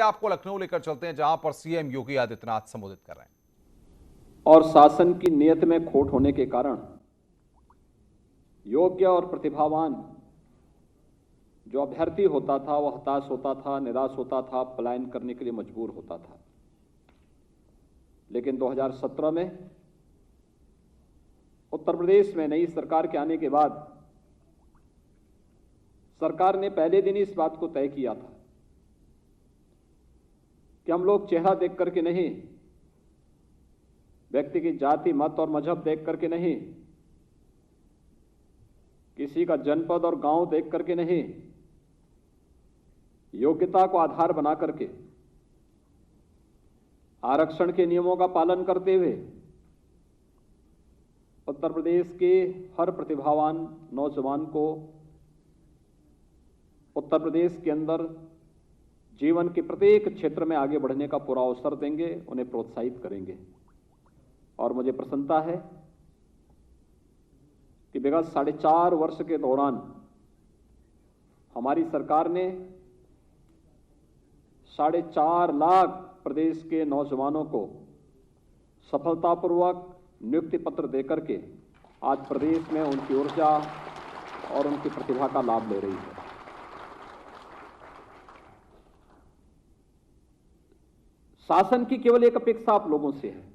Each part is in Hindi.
आपको लखनऊ लेकर चलते हैं, जहां पर सीएम योगी आदित्यनाथ संबोधित कर रहे हैं। और शासन की नीयत में खोट होने के कारण योग्य और प्रतिभावान जो अभ्यर्थी होता था वह हताश होता था, निराश होता था, पलायन करने के लिए मजबूर होता था। लेकिन 2017 में उत्तर प्रदेश में नई सरकार के आने के बाद सरकार ने पहले दिन ही इस बात को तय किया था कि हम लोग चेहरा देख करके नहीं, व्यक्ति की जाति, मत और मजहब देख करके नहीं, किसी का जनपद और गांव देख करके नहीं, योग्यता को आधार बना करके आरक्षण के नियमों का पालन करते हुए उत्तर प्रदेश के हर प्रतिभावान नौजवान को उत्तर प्रदेश के अंदर जीवन के प्रत्येक क्षेत्र में आगे बढ़ने का पूरा अवसर देंगे, उन्हें प्रोत्साहित करेंगे। और मुझे प्रसन्नता है कि विगत 4.5 वर्ष के दौरान हमारी सरकार ने 4.5 लाख प्रदेश के नौजवानों को सफलतापूर्वक नियुक्ति पत्र देकर के आज प्रदेश में उनकी ऊर्जा और उनकी प्रतिभा का लाभ ले रही है। शासन की केवल एक अपेक्षा आप लोगों से है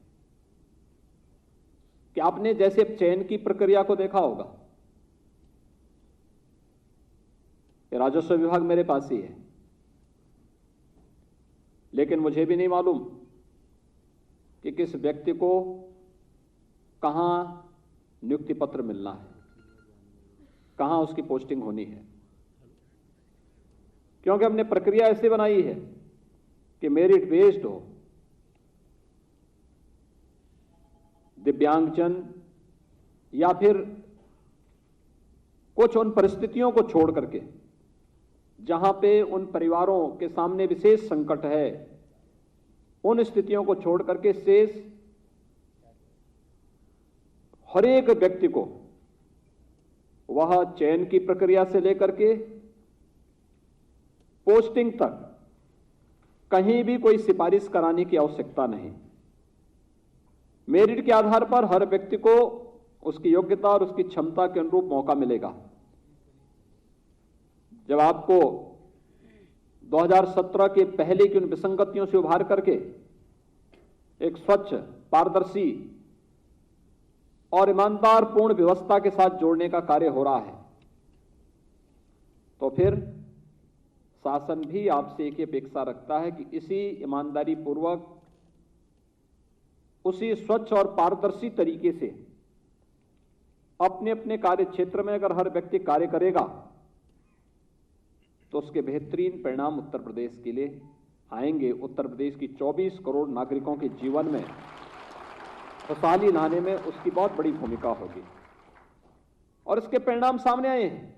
कि आपने जैसे चयन की प्रक्रिया को देखा होगा, ये राजस्व विभाग मेरे पास ही है, लेकिन मुझे भी नहीं मालूम कि किस व्यक्ति को कहां नियुक्ति पत्र मिलना है, कहां उसकी पोस्टिंग होनी है, क्योंकि हमने प्रक्रिया ऐसे बनाई है कि मेरिट बेस्ड हो। दिव्यांगजन या फिर कुछ उन परिस्थितियों को छोड़ करके जहां पे उन परिवारों के सामने विशेष संकट है, उन स्थितियों को छोड़ करके शेष हर एक व्यक्ति को वह चयन की प्रक्रिया से लेकर के पोस्टिंग तक कहीं भी कोई सिफारिश कराने की आवश्यकता नहीं। मेरिट के आधार पर हर व्यक्ति को उसकी योग्यता और उसकी क्षमता के अनुरूप मौका मिलेगा। जब आपको 2017 के पहले की उन विसंगतियों से उभार करके एक स्वच्छ, पारदर्शी और ईमानदार पूर्ण व्यवस्था के साथ जोड़ने का कार्य हो रहा है, तो फिर शासन भी आपसे एक ही अपेक्षा रखता है कि इसी ईमानदारी पूर्वक, उसी स्वच्छ और पारदर्शी तरीके से अपने अपने कार्य क्षेत्र में अगर हर व्यक्ति कार्य करेगा तो उसके बेहतरीन परिणाम उत्तर प्रदेश के लिए आएंगे। उत्तर प्रदेश की 24 करोड़ नागरिकों के जीवन में खुशहाली लाने में उसकी बहुत बड़ी भूमिका होगी और इसके परिणाम सामने आए हैं।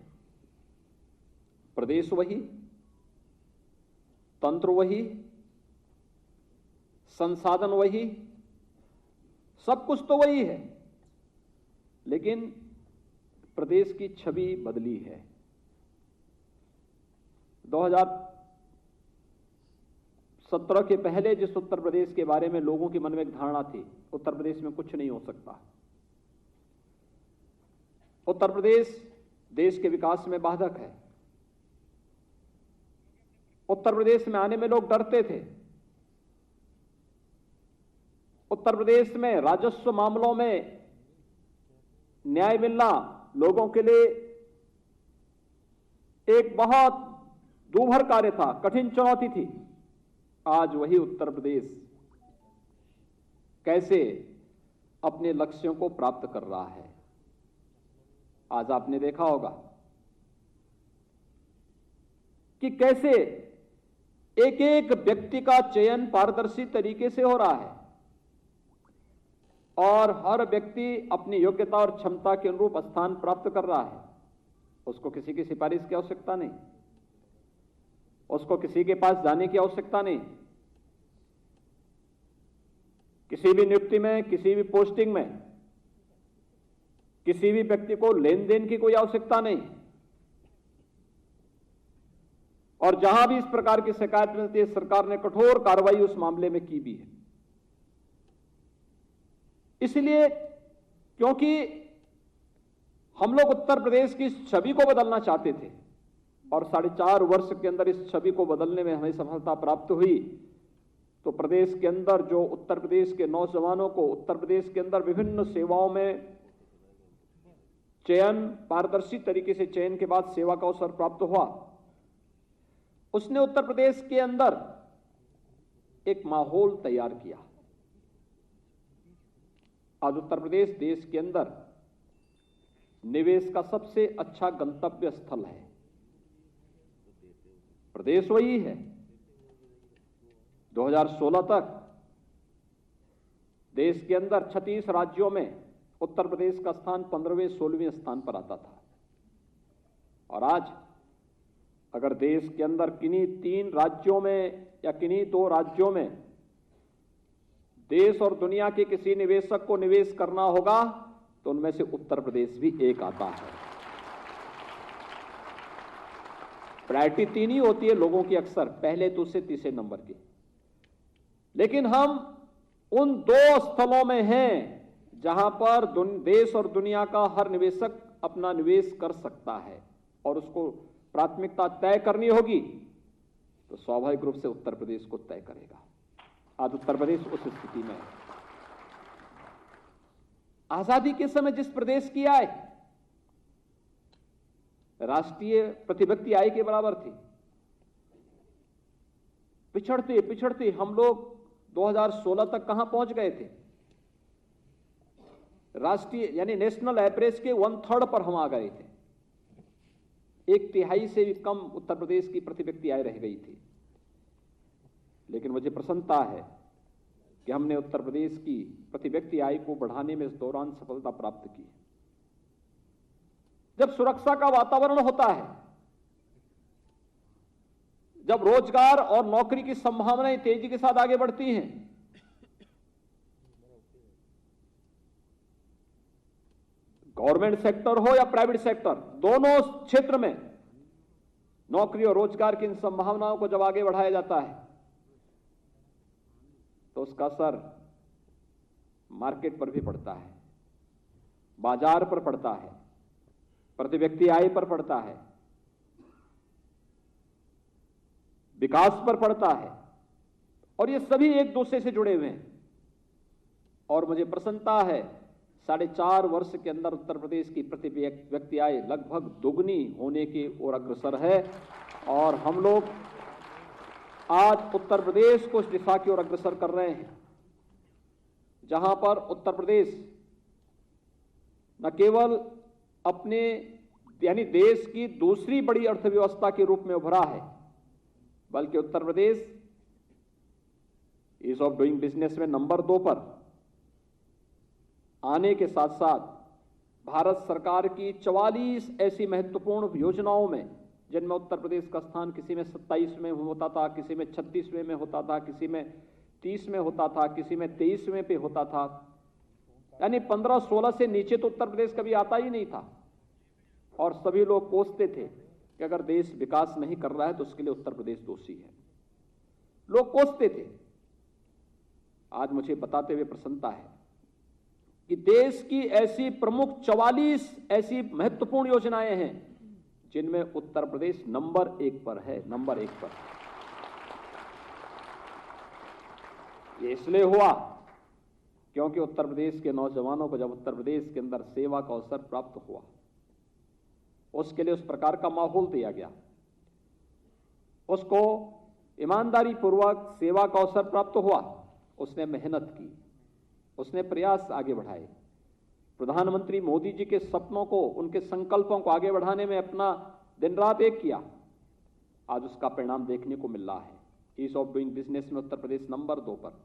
प्रदेश वही, तंत्र वही, संसाधन वही, सब कुछ तो वही है, लेकिन प्रदेश की छवि बदली है। 2017 के पहले जिस उत्तर प्रदेश के बारे में लोगों के मन में एक धारणा थी, उत्तर प्रदेश में कुछ नहीं हो सकता, उत्तर प्रदेश देश के विकास में बाधक है, उत्तर प्रदेश में आने में लोग डरते थे, उत्तर प्रदेश में राजस्व मामलों में न्याय मिलना लोगों के लिए एक बहुत दूभर कार्य था, कठिन चुनौती थी। आज वही उत्तर प्रदेश कैसे अपने लक्ष्यों को प्राप्त कर रहा है। आज आपने देखा होगा कि कैसे एक एक व्यक्ति का चयन पारदर्शी तरीके से हो रहा है और हर व्यक्ति अपनी योग्यता और क्षमता के अनुरूप स्थान प्राप्त कर रहा है। उसको किसी की सिफारिश की आवश्यकता नहीं, उसको किसी के पास जाने की आवश्यकता नहीं, किसी भी नियुक्ति में, किसी भी पोस्टिंग में किसी भी व्यक्ति को लेन देन की कोई आवश्यकता नहीं। और जहां भी इस प्रकार की शिकायत मिलती है, सरकार ने कठोर कार्रवाई उस मामले में की भी है। इसलिए क्योंकि हम लोग उत्तर प्रदेश की छवि को बदलना चाहते थे और 4.5 वर्ष के अंदर इस छवि को बदलने में हमें सफलता प्राप्त हुई, तो प्रदेश के अंदर जो उत्तर प्रदेश के नौजवानों को उत्तर प्रदेश के अंदर विभिन्न सेवाओं में चयन, पारदर्शी तरीके से चयन के बाद सेवा का अवसर प्राप्त हुआ, उसने उत्तर प्रदेश के अंदर एक माहौल तैयार किया। आज उत्तर प्रदेश देश के अंदर निवेश का सबसे अच्छा गंतव्य स्थल है। प्रदेश वही है। 2016 तक देश के अंदर 36 राज्यों में उत्तर प्रदेश का स्थान 15वें 16वें स्थान पर आता था, और आज अगर देश के अंदर किन्हीं 3 राज्यों में या किन्हीं 2 राज्यों में देश और दुनिया के किसी निवेशक को निवेश करना होगा तो उनमें से उत्तर प्रदेश भी एक आता है। प्रायोरिटी 3 ही होती है लोगों की, अक्सर पहले, दूसरे, तीसरे नंबर की, लेकिन हम उन 2 स्थलों में हैं जहां पर देश और दुनिया का हर निवेशक अपना निवेश कर सकता है, और उसको प्राथमिकता तय करनी होगी तो स्वाभाविक रूप से उत्तर प्रदेश को तय करेगा। आज उत्तर प्रदेश उस स्थिति में है। आजादी के समय जिस प्रदेश की आय राष्ट्रीय प्रतिभक्ति आय के बराबर थी, पिछड़ते पिछड़ते हम लोग 2016 तक कहां पहुंच गए थे? राष्ट्रीय यानी नेशनल एवरेज के 1/3 पर हम आ गए थे। 1/3 से भी कम उत्तर प्रदेश की प्रतिव्यक्ति आय रह गई थी। लेकिन मुझे प्रसन्नता है कि हमने उत्तर प्रदेश की प्रतिव्यक्ति आय को बढ़ाने में इस दौरान सफलता प्राप्त की। जब सुरक्षा का वातावरण होता है, जब रोजगार और नौकरी की संभावनाएं तेजी के साथ आगे बढ़ती हैं, गवर्नमेंट सेक्टर हो या प्राइवेट सेक्टर, दोनों क्षेत्र में नौकरी और रोजगार की इन संभावनाओं को जब आगे बढ़ाया जाता है तो उसका असर मार्केट पर भी पड़ता है, बाजार पर पड़ता है, प्रतिव्यक्ति आय पर पड़ता है, विकास पर पड़ता है, और ये सभी एक दूसरे से जुड़े हुए हैं। और मुझे प्रसन्नता है 4.5 वर्ष के अंदर उत्तर प्रदेश की प्रतिव्यक्ति आय लगभग दुगनी होने की ओर अग्रसर है, और हम लोग आज उत्तर प्रदेश को इस दिशा की ओर अग्रसर कर रहे हैं जहां पर उत्तर प्रदेश न केवल अपने यानी देश की दूसरी बड़ी अर्थव्यवस्था के रूप में उभरा है, बल्कि Uttar Pradesh ease of doing business में नंबर 2 पर आने के साथ साथ भारत सरकार की 44 ऐसी महत्वपूर्ण योजनाओं में, जिनमें उत्तर प्रदेश का स्थान किसी में 27वें होता था, किसी में 36वें में होता था, किसी में 30 में होता था, किसी में 23वें पे होता था, यानी 15-16 से नीचे तो उत्तर प्रदेश कभी आता ही नहीं था। और सभी लोग कोसते थे कि अगर देश विकास नहीं कर रहा है तो उसके लिए उत्तर प्रदेश दोषी है, लोग कोसते थे। आज मुझे बताते हुए प्रसन्नता है कि देश की ऐसी प्रमुख 44 ऐसी महत्वपूर्ण योजनाएं हैं जिनमें उत्तर प्रदेश नंबर 1 पर है, नंबर 1 पर। यह इसलिए हुआ क्योंकि उत्तर प्रदेश के नौजवानों को जब उत्तर प्रदेश के अंदर सेवा का अवसर प्राप्त हुआ, उसके लिए उस प्रकार का माहौल दिया गया, उसको ईमानदारी पूर्वक सेवा का अवसर प्राप्त हुआ, उसने मेहनत की, उसने प्रयास आगे बढ़ाए, प्रधानमंत्री मोदी जी के सपनों को, उनके संकल्पों को आगे बढ़ाने में अपना दिन रात एक किया। आज उसका परिणाम देखने को मिल रहा है। ईज ऑफ डूइंग बिजनेस में उत्तर प्रदेश नंबर 2 पर।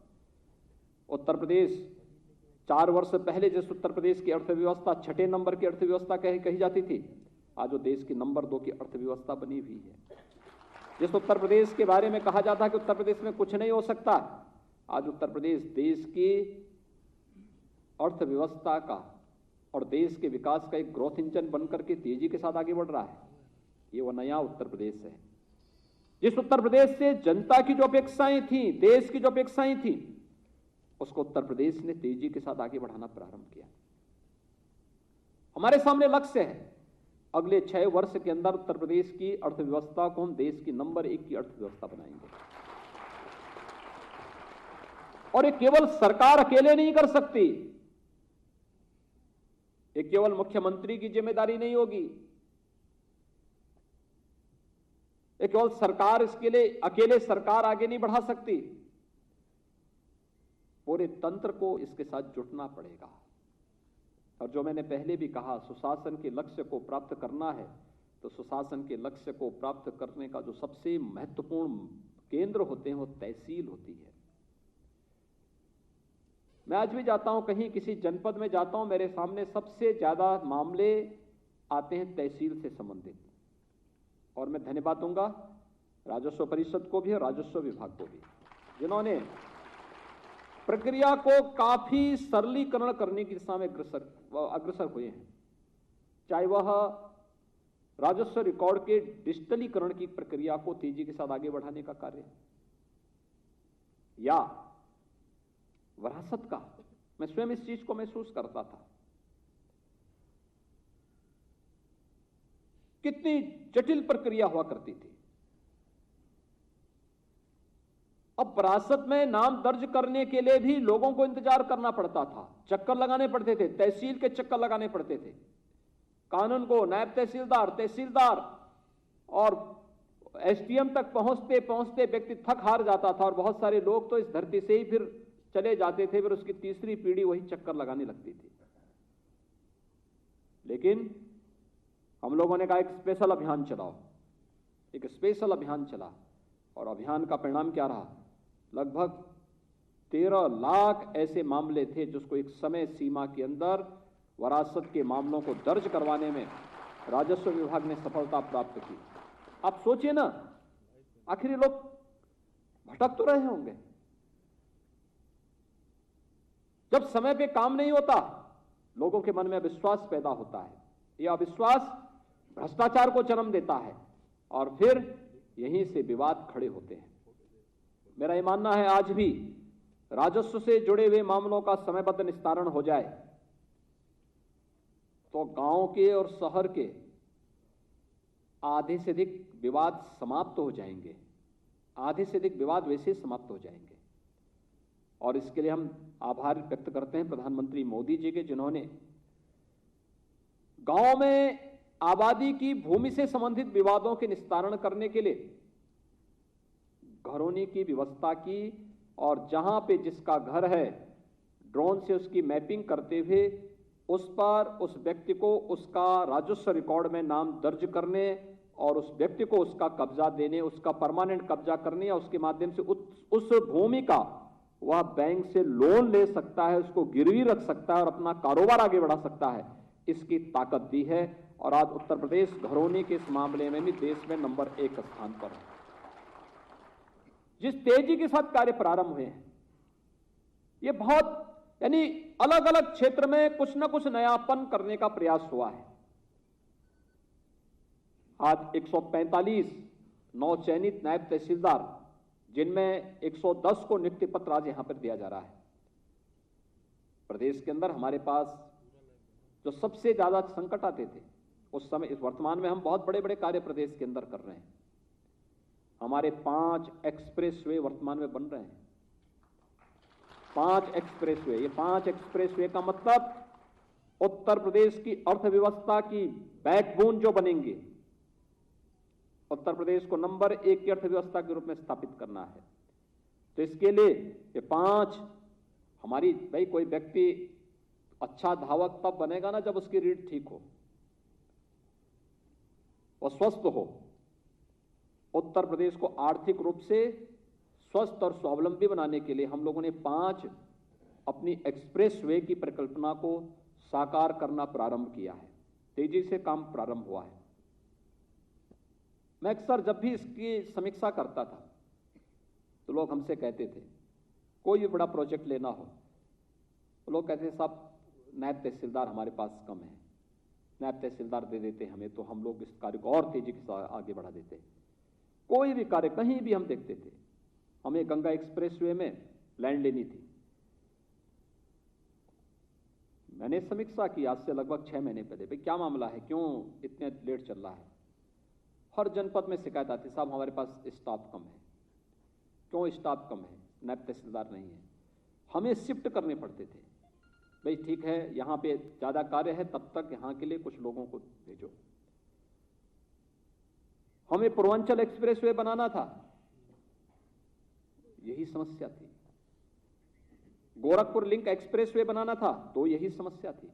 उत्तर प्रदेश 4 वर्ष पहले जिस उत्तर प्रदेश की अर्थव्यवस्था 6ठे नंबर की अर्थव्यवस्था कही जाती थी, आज वो देश की नंबर 2 की अर्थव्यवस्था बनी हुई है। जिस उत्तर प्रदेश के बारे में कहा जाता है कि उत्तर प्रदेश में कुछ नहीं हो सकता, आज उत्तर प्रदेश देश की अर्थव्यवस्था का और देश के विकास का एक ग्रोथ इंजन बनकर के तेजी के साथ आगे बढ़ रहा है। ये वो नया उत्तर प्रदेश है। जिस उत्तर प्रदेश से जनता की जो अपेक्षाएं थी, देश की जो अपेक्षाएं थी, उसको उत्तर प्रदेश ने तेजी के साथ आगे बढ़ाना प्रारंभ किया। हमारे सामने लक्ष्य है, अगले 6 वर्ष के अंदर उत्तर प्रदेश की अर्थव्यवस्था को हम देश की नंबर 1 की अर्थव्यवस्था बनाएंगे। और ये केवल सरकार अकेले नहीं कर सकती, ये केवल मुख्यमंत्री की जिम्मेदारी नहीं होगी, ये केवल सरकार इसके लिए अकेले सरकार आगे नहीं बढ़ा सकती, पूरे तंत्र को इसके साथ जुटना पड़ेगा। और जो मैंने पहले भी कहा, सुशासन के लक्ष्य को प्राप्त करना है तो सुशासन के लक्ष्य को प्राप्त करने का जो सबसे महत्वपूर्ण केंद्र होते हैं वो तहसील होती है। मैं आज भी जाता हूं, कहीं किसी जनपद में जाता हूं, मेरे सामने सबसे ज्यादा मामले आते हैं तहसील से संबंधित। और मैं धन्यवाद दूंगा राजस्व परिषद को भी और राजस्व विभाग को भी, जिन्होंने प्रक्रिया को काफी सरलीकरण करने की दिशा में अग्रसर हुए हैं। चाहे वह राजस्व रिकॉर्ड के डिजिटलीकरण की प्रक्रिया को तेजी के साथ आगे बढ़ाने का कार्य है, या विरासत का। मैं स्वयं इस चीज को महसूस करता था, कितनी जटिल प्रक्रिया हुआ करती थी। अब विरासत में नाम दर्ज करने के लिए भी लोगों को इंतजार करना पड़ता था, चक्कर लगाने पड़ते थे, तहसील के चक्कर लगाने पड़ते थे। कानून को नायब तहसीलदार, तहसीलदार और एसडीएम तक पहुंचते पहुंचते व्यक्ति थक हार जाता था, और बहुत सारे लोग तो इस धरती से ही फिर चले जाते थे, फिर उसकी तीसरी पीढ़ी वही चक्कर लगाने लगती थी। लेकिन हम लोगों ने कहा एक स्पेशल अभियान चलाओ, एक स्पेशल अभियान चला, और अभियान का परिणाम क्या रहा? लगभग 13 लाख ऐसे मामले थे जिसको एक समय सीमा के अंदर विरासत के मामलों को दर्ज करवाने में राजस्व विभाग ने सफलता प्राप्त की। आप सोचिए ना, आखिर ये लोग भटक तो रहे होंगे। जब समय पे काम नहीं होता, लोगों के मन में अविश्वास पैदा होता है। यह अविश्वास भ्रष्टाचार को जन्म देता है, और फिर यहीं से विवाद खड़े होते हैं। मेरा यह मानना है, आज भी राजस्व से जुड़े हुए मामलों का समयबद्ध निस्तारण हो जाए तो गांव के और शहर के आधे से अधिक विवाद समाप्त हो जाएंगे, आधे से अधिक विवाद वैसे ही समाप्त हो जाएंगे। और इसके लिए हम आभार व्यक्त करते हैं प्रधानमंत्री मोदी जी के, जिन्होंने गांव में आबादी की भूमि से संबंधित विवादों के निस्तारण करने के लिए घरौनी की व्यवस्था की, और जहां पे जिसका घर है ड्रोन से उसकी मैपिंग करते हुए उस पर उस व्यक्ति को उसका राजस्व रिकॉर्ड में नाम दर्ज करने और उस व्यक्ति को उसका कब्जा देने, उसका परमानेंट कब्जा करने, या उसके माध्यम से उस भूमि का वह बैंक से लोन ले सकता है, उसको गिरवी रख सकता है और अपना कारोबार आगे बढ़ा सकता है, इसकी ताकत दी है। और आज उत्तर प्रदेश घरौनी के इस मामले में भी देश में नंबर 1 स्थान पर है। जिस तेजी के साथ कार्य प्रारंभ हुए हैं, ये बहुत, यानी अलग अलग क्षेत्र में कुछ ना कुछ नयापन करने का प्रयास हुआ है। आज 145 नवचयनित नायब तहसीलदार, जिनमें 110 को नियुक्ति पत्र आज यहां पर दिया जा रहा है। प्रदेश के अंदर हमारे पास जो सबसे ज्यादा संकट आते थे उस समय, इस वर्तमान में हम बहुत बड़े बड़े कार्य प्रदेश के अंदर कर रहे हैं। हमारे 5 एक्सप्रेसवे वर्तमान में बन रहे हैं, 5 एक्सप्रेसवे। ये 5 एक्सप्रेसवे का मतलब उत्तर प्रदेश की अर्थव्यवस्था की बैकबोन जो बनेंगे, उत्तर प्रदेश को नंबर 1 की अर्थव्यवस्था के रूप में स्थापित करना है। तो इसके लिए ये 5 हमारी, भाई कोई व्यक्ति अच्छा धावक तब बनेगा ना जब उसकी रीढ़ ठीक हो, वह स्वस्थ हो। उत्तर प्रदेश को आर्थिक रूप से स्वस्थ और स्वावलंबी बनाने के लिए हम लोगों ने 5 अपनी एक्सप्रेसवे की परिकल्पना को साकार करना प्रारंभ किया है। तेजी से काम प्रारंभ हुआ है। मैं अक्सर जब भी इसकी समीक्षा करता था तो लोग हमसे कहते थे, कोई भी बड़ा प्रोजेक्ट लेना हो तो लोग कहते थे साहब नायब तहसीलदार हमारे पास कम है, नायब तहसीलदार दे देते हमें तो हम लोग इस कार्य को और तेजी के साथ आगे बढ़ा देते। कोई भी कार्य कहीं भी हम देखते थे। हमें गंगा एक्सप्रेसवे में लैंड लेनी थी। मैंने समीक्षा की आज से लगभग 6 महीने पहले, भाई क्या मामला है, क्यों इतने लेट चल रहा है। हर जनपद में शिकायत आती, साहब हमारे पास स्टाफ कम है। क्यों स्टाफ कम है? नायब तहसीलदार नहीं है। हमें शिफ्ट करने पड़ते थे, भाई ठीक है यहां पे ज्यादा कार्य है, तब तक यहां के लिए कुछ लोगों को भेजो। हमें पूर्वांचल एक्सप्रेसवे बनाना था, यही समस्या थी। गोरखपुर लिंक एक्सप्रेसवे बनाना था तो यही समस्या थी।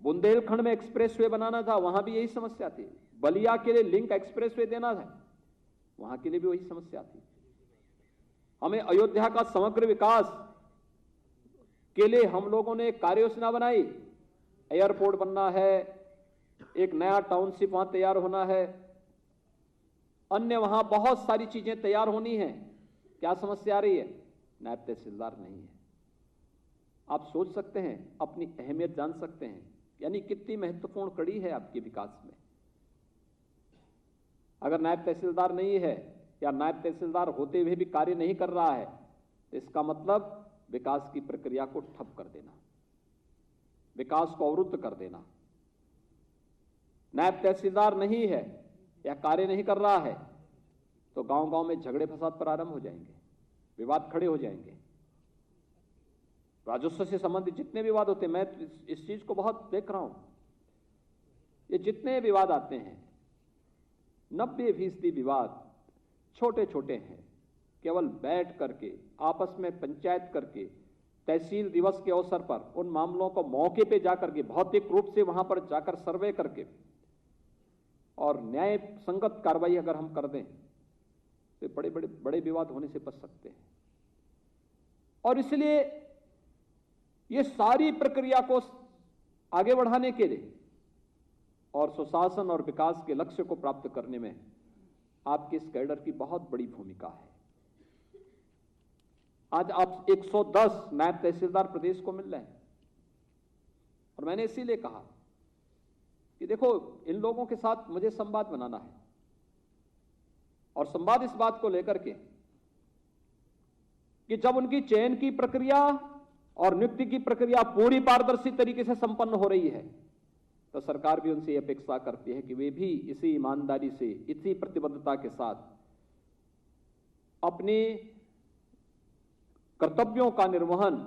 बुंदेलखंड में एक्सप्रेसवे बनाना था, वहां भी यही समस्या थी। बलिया के लिए लिंक एक्सप्रेसवे देना था, वहां के लिए भी वही समस्या थी। हमें अयोध्या का समग्र विकास के लिए हम लोगों ने कार्य योजना बनाई। एयरपोर्ट बनना है, एक नया टाउनशिप वहां तैयार होना है, अन्य वहां बहुत सारी चीजें तैयार होनी है। क्या समस्या आ रही है? नायब तहसीलदार नहीं है। आप सोच सकते हैं, अपनी अहमियत जान सकते हैं, यानी कितनी महत्वपूर्ण कड़ी है आपके विकास में। अगर नायब तहसीलदार नहीं है या नायब तहसीलदार होते हुए भी कार्य नहीं कर रहा है, तो इसका मतलब विकास की प्रक्रिया को ठप कर देना, विकास को अवरुद्ध कर देना। नायब तहसीलदार नहीं है या कार्य नहीं कर रहा है तो गांव-गांव में झगड़े फसाद प्रारंभ हो जाएंगे, विवाद खड़े हो जाएंगे। राजस्व से संबंधित जितने विवाद होते हैं, मैं इस चीज को बहुत देख रहा हूं। ये जितने विवाद आते हैं, 90% विवाद छोटे छोटे हैं। केवल बैठ करके आपस में पंचायत करके तहसील दिवस के अवसर पर उन मामलों को मौके पे जाकर के भौतिक रूप से वहां पर जाकर सर्वे करके और न्याय संगत कार्रवाई अगर हम कर दें तो बड़े विवाद होने से बच सकते हैं। और इसलिए ये सारी प्रक्रिया को आगे बढ़ाने के लिए और सुशासन और विकास के लक्ष्य को प्राप्त करने में आपके इस कैडर की बहुत बड़ी भूमिका है। आज आप 110 नायब तहसीलदार प्रदेश को मिल रहे हैं और मैंने इसीलिए कहा कि देखो, इन लोगों के साथ मुझे संवाद बनाना है और संवाद इस बात को लेकर के कि जब उनकी चयन की प्रक्रिया और नियुक्ति की प्रक्रिया पूरी पारदर्शी तरीके से संपन्न हो रही है तो सरकार भी उनसे अपेक्षा करती है कि वे भी इसी ईमानदारी से, इसी प्रतिबद्धता के साथ अपने कर्तव्यों का निर्वहन,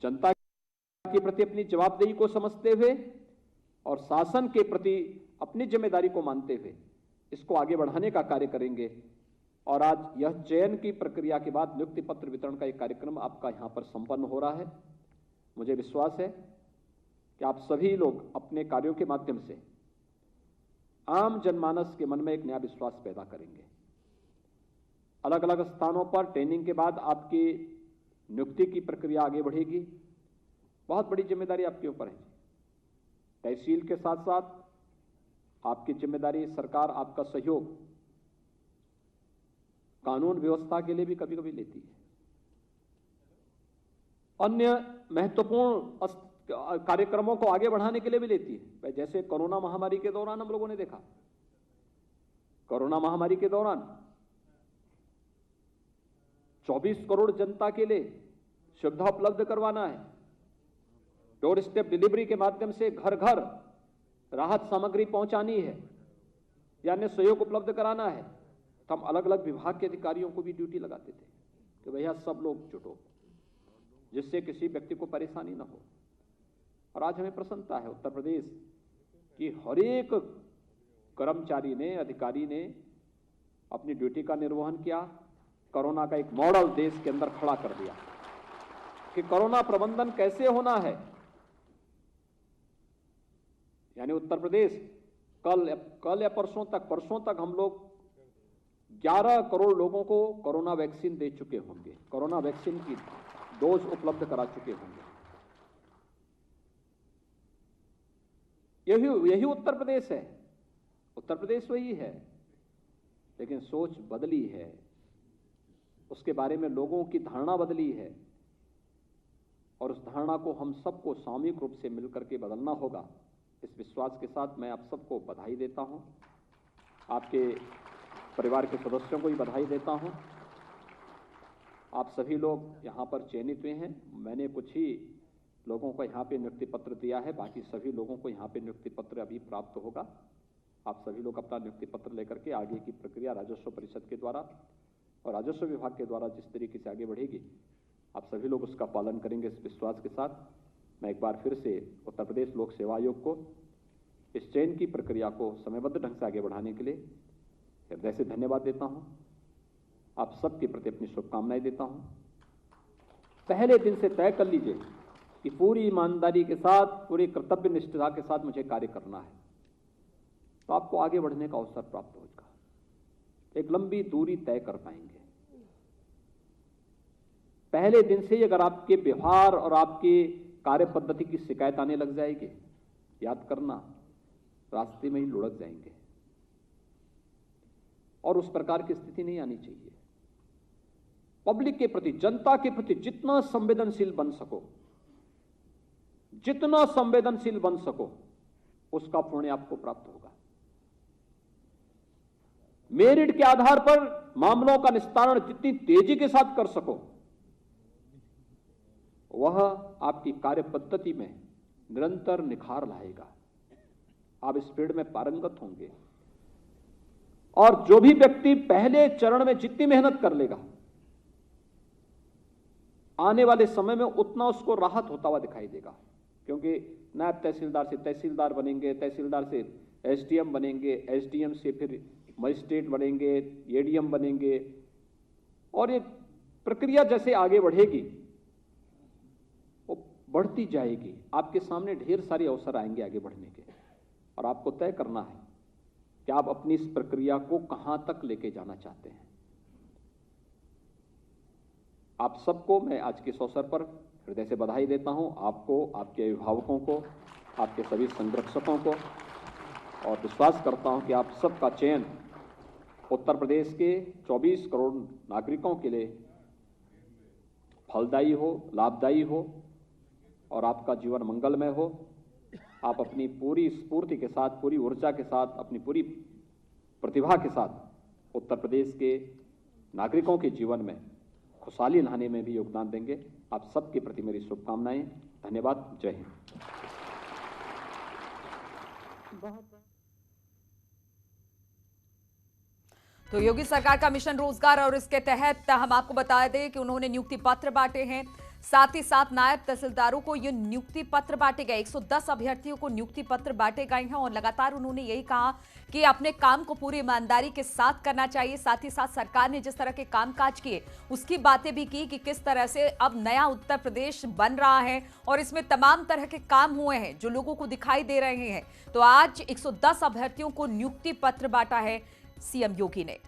जनता के प्रति अपनी जवाबदेही को समझते हुए और शासन के प्रति अपनी जिम्मेदारी को मानते हुए इसको आगे बढ़ाने का कार्य करेंगे। और आज यह चयन की प्रक्रिया के बाद नियुक्ति पत्र वितरण का एक कार्यक्रम आपका यहां पर संपन्न हो रहा है। मुझे विश्वास है कि आप सभी लोग अपने कार्यों के माध्यम से आम जनमानस के मन में एक नया विश्वास पैदा करेंगे। अलग अलग स्थानों पर ट्रेनिंग के बाद आपकी नियुक्ति की प्रक्रिया आगे बढ़ेगी। बहुत बड़ी जिम्मेदारी आपके ऊपर है। तहसील के साथ साथ आपकी जिम्मेदारी, सरकार आपका सहयोग कानून व्यवस्था के लिए भी कभी कभी लेती है। अन्य महत्वपूर्ण कार्यक्रमों को आगे बढ़ाने के लिए भी लेती है। जैसे कोरोना महामारी के दौरान हम लोगों ने देखा, कोरोना महामारी के दौरान 24 करोड़ जनता के लिए सुविधा उपलब्ध करवाना है। डोर स्टेप डिलीवरी के माध्यम से घर घर राहत सामग्री पहुंचानी है या अन्य सहयोग उपलब्ध कराना है। तो हम अलग अलग विभाग के अधिकारियों को भी ड्यूटी लगाते थे कि भैया सब लोग जुटो, जिससे किसी व्यक्ति को परेशानी ना हो। और आज हमें प्रसन्नता है उत्तर प्रदेश की हर एक कर्मचारी ने, अधिकारी ने अपनी ड्यूटी का निर्वहन किया। कोरोना का एक मॉडल देश के अंदर खड़ा कर दिया कि कोरोना प्रबंधन कैसे होना है। यानी उत्तर प्रदेश कल या परसों तक हम लोग 11 करोड़ लोगों को कोरोना वैक्सीन दे चुके होंगे, कोरोना वैक्सीन की डोज उपलब्ध करा चुके होंगे। यही उत्तर प्रदेश है। उत्तर प्रदेश वही है, लेकिन सोच बदली है, उसके बारे में लोगों की धारणा बदली है और उस धारणा को हम सबको सामूहिक रूप से मिलकर के बदलना होगा। इस विश्वास के साथ मैं आप सबको बधाई देता हूं। आपके परिवार के सदस्यों को भी बधाई देता हूं। आप सभी लोग यहां पर चयनित हुए हैं। मैंने कुछ ही लोगों को यहां पे नियुक्ति पत्र दिया है, बाकी सभी लोगों को यहां पे नियुक्ति पत्र अभी प्राप्त होगा। आप सभी लोग अपना नियुक्ति पत्र लेकर के आगे की प्रक्रिया राजस्व परिषद के द्वारा और राजस्व विभाग के द्वारा जिस तरीके से आगे बढ़ेगी, आप सभी लोग उसका पालन करेंगे इस विश्वास के साथ मैं एक बार फिर से उत्तर प्रदेश लोक सेवा आयोग को इस चयन की प्रक्रिया को समयबद्ध ढंग से आगे बढ़ाने के लिए हृदय से धन्यवाद देता हूं। आप सबके प्रति अपनी शुभकामनाएं देता हूं। पहले दिन से तय कर लीजिए कि पूरी ईमानदारी के साथ, पूरी कर्तव्य निष्ठा के साथ मुझे कार्य करना है, तो आपको आगे बढ़ने का अवसर प्राप्त होगा। एक लंबी दूरी तय कर पाएंगे। पहले दिन से ही अगर आपके व्यवहार और आपकी कार्य पद्धति की शिकायत आने लग जाएगी, याद करना रास्ते में ही लुढ़क जाएंगे और उस प्रकार की स्थिति नहीं आनी चाहिए। पब्लिक के प्रति, जनता के प्रति जितना संवेदनशील बन सको, जितना संवेदनशील बन सको, उसका पुण्य आपको प्राप्त होगा। मेरिट के आधार पर मामलों का निस्तारण जितनी तेजी के साथ कर सको, वह आपकी कार्य पद्धति में निरंतर निखार लाएगा। आप इस फील्ड में पारंगत होंगे और जो भी व्यक्ति पहले चरण में जितनी मेहनत कर लेगा, आने वाले समय में उतना उसको राहत होता हुआ दिखाई देगा। क्योंकि नायब तहसीलदार से तहसीलदार बनेंगे, तहसीलदार से एसडीएम बनेंगे, एसडीएम से फिर मजिस्ट्रेट बनेंगे, एडीएम बनेंगे, और ये प्रक्रिया जैसे आगे बढ़ेगी वो बढ़ती जाएगी। आपके सामने ढेर सारे अवसर आएंगे आगे बढ़ने के, और आपको तय करना है कि आप अपनी इस प्रक्रिया को कहां तक लेके जाना चाहते हैं। आप सबको मैं आज के इस अवसर पर हृदय से बधाई देता हूं, आपको, आपके अभिभावकों को, आपके सभी संरक्षकों को, और विश्वास करता हूं कि आप सबका चयन उत्तर प्रदेश के 24 करोड़ नागरिकों के लिए फलदायी हो, लाभदायी हो और आपका जीवन मंगलमय हो। आप अपनी पूरी स्फूर्ति के साथ, पूरी ऊर्जा के साथ, अपनी पूरी प्रतिभा के साथ उत्तर प्रदेश के नागरिकों के जीवन में खुशहाली लाने में भी योगदान देंगे। आप सबके प्रति मेरी शुभकामनाएं। धन्यवाद। जय हिंद। तो योगी सरकार का मिशन रोजगार, और इसके तहत हम आपको बता दें कि उन्होंने नियुक्ति पत्र बांटे हैं। साथ ही साथ नायब तहसीलदारों को ये नियुक्ति पत्र बांटे गए। 110 अभ्यर्थियों को नियुक्ति पत्र बांटे गए हैं और लगातार उन्होंने यही कहा कि अपने काम को पूरी ईमानदारी के साथ करना चाहिए। साथ ही साथ सरकार ने जिस तरह के कामकाज किए उसकी बातें भी की कि किस तरह से अब नया उत्तर प्रदेश बन रहा है और इसमें तमाम तरह के काम हुए हैं जो लोगों को दिखाई दे रहे हैं। तो आज 110 अभ्यर्थियों को नियुक्ति पत्र बांटा है सीएम योगी ने।